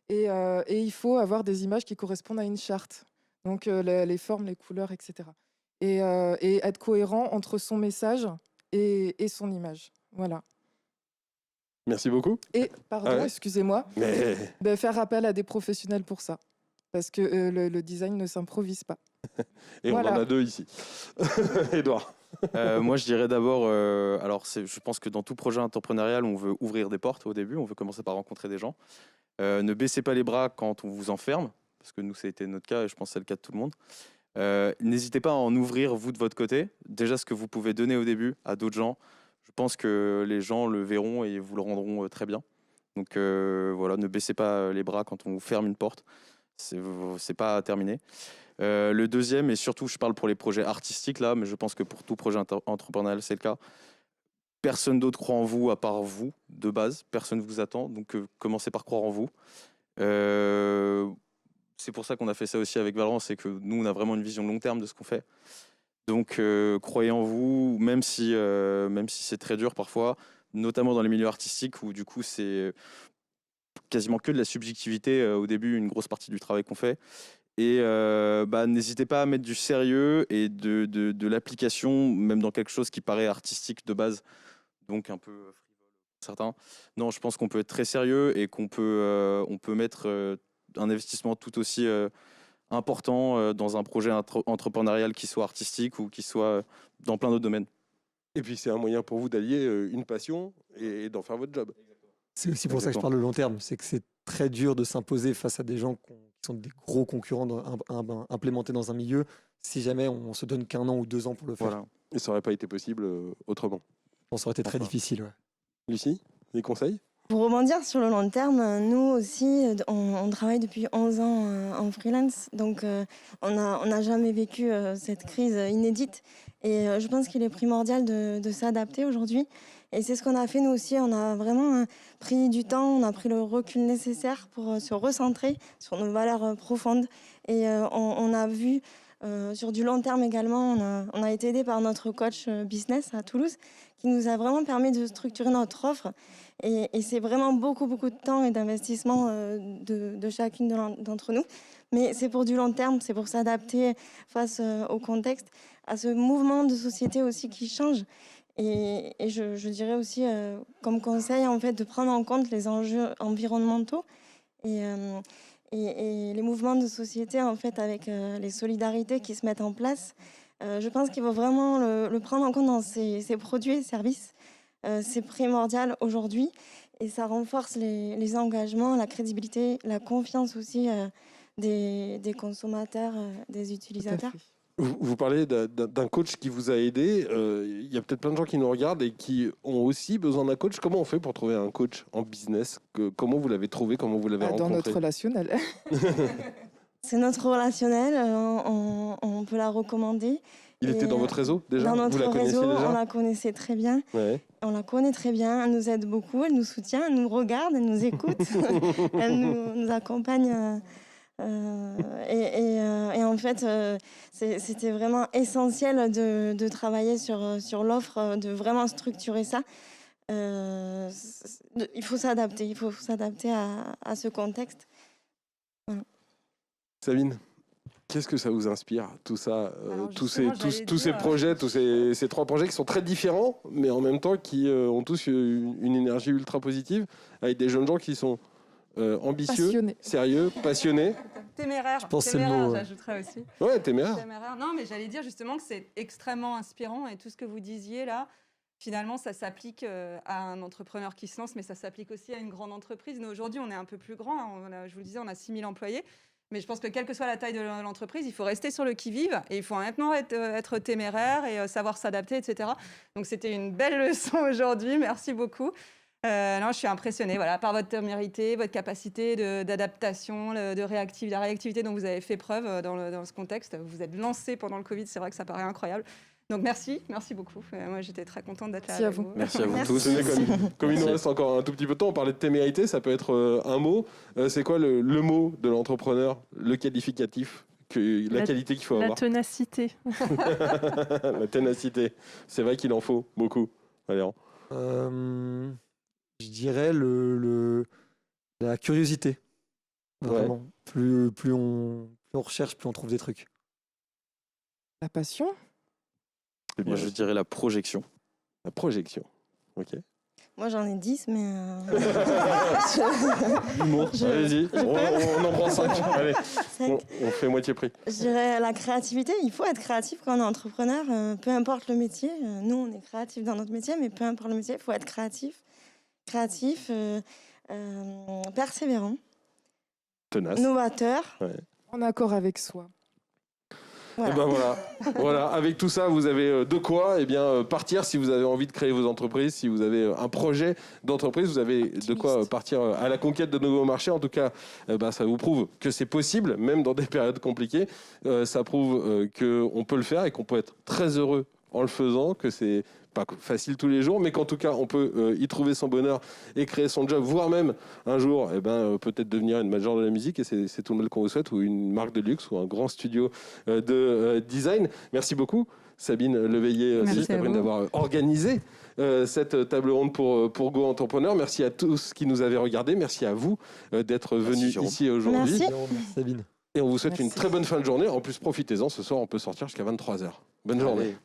S6: Et il faut avoir des images qui correspondent à une charte. Donc les formes, les couleurs, etc. Et être cohérent entre son message et son image. Voilà.
S2: Merci beaucoup.
S6: Et, pardon,
S2: Ah ouais.
S6: excusez-moi,
S2: Mais
S6: faire appel à des professionnels pour ça. Parce que le design ne s'improvise pas.
S2: et on en
S6: Voilà.
S2: a deux ici. Édouard.
S8: Moi, je dirais d'abord, je pense que dans tout projet entrepreneurial, on veut ouvrir des portes au début, on veut commencer par rencontrer des gens. Ne baissez pas les bras quand on vous enferme, parce que nous, ça a été notre cas, et je pense que c'est le cas de tout le monde. N'hésitez pas à en ouvrir, vous, de votre côté. Déjà, ce que vous pouvez donner au début à d'autres gens, je pense que les gens le verront et vous le rendront très bien. Donc voilà, ne baissez pas les bras quand on vous ferme une porte. C'est pas terminé. Le deuxième, et surtout, je parle pour les projets artistiques là, mais je pense que pour tout projet entrepreneurial, c'est le cas. Personne d'autre croit en vous à part vous, de base. Personne ne vous attend, donc commencez par croire en vous. C'est pour ça qu'on a fait ça aussi avec Valorant, c'est que nous, on a vraiment une vision long terme de ce qu'on fait. Donc, croyez en vous, même si c'est très dur parfois, notamment dans les milieux artistiques où du coup, c'est quasiment que de la subjectivité au début, une grosse partie du travail qu'on fait. Et n'hésitez pas à mettre du sérieux et de l'application, même dans quelque chose qui paraît artistique de base, donc un peu frivole pour certains. Non, je pense qu'on peut être très sérieux et qu'on peut, on peut mettre un investissement tout aussi important dans un projet entrepreneurial qui soit artistique ou qui soit dans plein d'autres domaines.
S2: Et puis, c'est un moyen pour vous d'allier une passion et d'en faire votre job.
S7: C'est aussi pour ça que je parle de long terme, c'est que c'est très dur de s'imposer face à des gens qui sont des gros concurrents implémentés dans un milieu, si jamais on se donne qu'un an ou 2 ans pour le faire.
S8: Voilà.
S2: Et ça n'aurait pas été possible autrement.
S7: Ça aurait été très difficile. Ouais.
S2: Lucie, des conseils?
S5: Pour rebondir sur le long terme, nous aussi, on travaille depuis 11 ans en freelance, donc on n'a jamais vécu cette crise inédite. Et je pense qu'il est primordial de s'adapter aujourd'hui. Et c'est ce qu'on a fait nous aussi. On a vraiment pris du temps, on a pris le recul nécessaire pour se recentrer sur nos valeurs profondes. Et on a vu sur du long terme également, on a été aidé par notre coach business à Toulouse qui nous a vraiment permis de structurer notre offre. Et c'est vraiment beaucoup de temps et d'investissement de chacune d'entre nous. Mais c'est pour du long terme, c'est pour s'adapter face au contexte, à ce mouvement de société aussi qui change. Et je dirais aussi comme conseil en fait, de prendre en compte les enjeux environnementaux et les mouvements de société en fait, avec les solidarités qui se mettent en place. Je pense qu'il faut vraiment le prendre en compte dans ces produits et services. C'est primordial aujourd'hui et ça renforce les engagements, la crédibilité, la confiance aussi des consommateurs, des
S6: Tout à
S5: utilisateurs.
S6: fait.
S2: Vous parlez d'un coach qui vous a aidé. Il y a peut-être plein de gens qui nous regardent et qui ont aussi besoin d'un coach. Comment on fait pour trouver un coach en business? Comment vous l'avez trouvé? Comment vous l'avez
S6: Dans
S2: rencontré?
S6: notre relationnel.
S5: C'est notre relationnel, on peut la recommander.
S2: Il était dans votre réseau déjà?
S5: Dans
S2: Vous
S5: notre
S2: la connaissiez
S5: réseau,
S2: déjà?
S5: on la connaissait très bien.
S2: Ouais.
S5: On la connaît très bien, elle nous aide beaucoup, elle nous soutient, elle nous regarde, elle nous écoute, elle nous accompagne. Et en fait, c'était vraiment essentiel de travailler sur l'offre, de vraiment structurer ça. Il faut s'adapter à ce contexte. Voilà.
S2: Sabine, qu'est-ce que ça vous inspire, tout ça,
S3: Alors,
S2: tous
S3: justement,
S2: ces
S3: j'allais dire,
S2: projets, ces 3 projets qui sont très différents, mais en même temps qui ont tous une énergie ultra positive, avec des jeunes gens qui sont ambitieux,
S6: Passionnés.
S2: sérieux, passionnés.
S3: Téméraire,
S7: Je pense que c'est le mot, ouais.
S3: j'ajouterais aussi.
S2: Ouais, téméraire.
S3: Téméraire. Non, mais j'allais dire justement que c'est extrêmement inspirant et tout ce que vous disiez là, finalement, ça s'applique à un entrepreneur qui se lance, mais ça s'applique aussi à une grande entreprise. Nous, aujourd'hui, on est un peu plus grand. Je vous le disais, on a 6000 employés. Mais je pense que quelle que soit la taille de l'entreprise, il faut rester sur le qui-vive et il faut maintenant être téméraire et savoir s'adapter, etc. Donc, c'était une belle leçon aujourd'hui. Merci beaucoup. Non, je suis impressionnée par votre témérité, votre capacité d'adaptation, la réactivité dont vous avez fait preuve dans ce contexte. Vous êtes lancé pendant le Covid, c'est vrai que ça paraît incroyable. Donc merci beaucoup. Moi j'étais très contente d'être là.
S6: Merci à
S3: avec
S6: vous.
S8: Merci à vous
S5: Merci.
S8: tous.
S2: Comme il nous
S8: Merci.
S2: reste encore un tout petit peu de temps, on parlait de témérité, ça peut être un mot. C'est quoi le mot de l'entrepreneur, le qualificatif, la qualité qu'il faut
S4: La
S2: avoir?
S4: ténacité.
S2: La ténacité. C'est vrai qu'il en faut beaucoup. Valérie.
S7: Je dirais la curiosité. Vraiment. Plus on recherche, plus on trouve des trucs.
S6: La passion.
S2: C'est bien.
S8: Moi, je dirais la projection.
S2: La projection. Ok.
S5: Moi, j'en ai 10, mais.
S2: L'humour.
S5: Je-
S2: Allez-y. On en prend 5. Allez,
S5: Cinq.
S2: on fait moitié prix.
S5: Je dirais la créativité. Il faut être créatif quand on est entrepreneur, peu importe le métier. Nous, on est créatifs dans notre métier, mais peu importe le métier, il faut être créatif. Créatif, persévérant,
S2: Tenace.
S5: novateur.
S6: En accord avec soi.
S5: Voilà.
S2: Et ben voilà. Avec tout ça, vous avez de quoi partir si vous avez envie de créer vos entreprises, si vous avez un projet d'entreprise, vous avez de quoi partir à la conquête de nouveaux marchés. En tout cas, ça vous prouve que c'est possible, même dans des périodes compliquées. Ça prouve qu'on peut le faire et qu'on peut être très heureux en le faisant, que c'est pas facile tous les jours, mais qu'en tout cas, on peut y trouver son bonheur et créer son job, voire même un jour, peut-être devenir une major de la musique, et c'est tout le mal qu'on vous souhaite, ou une marque de luxe, ou un grand studio de design. Merci beaucoup, Sabine Leveillé,
S3: Merci à
S2: Sabrine,
S3: vous.
S2: d'avoir organisé cette table ronde pour Go Entrepreneur. Merci à tous qui nous avez regardés. Merci à vous d'être venus
S8: Jérôme.
S2: ici aujourd'hui.
S5: Merci.
S7: Merci Sabine.
S2: Et on vous souhaite une
S6: Merci.
S2: très bonne fin de journée. En plus, profitez-en. Ce soir, on peut sortir jusqu'à 23h. Bonne journée.
S8: Allez.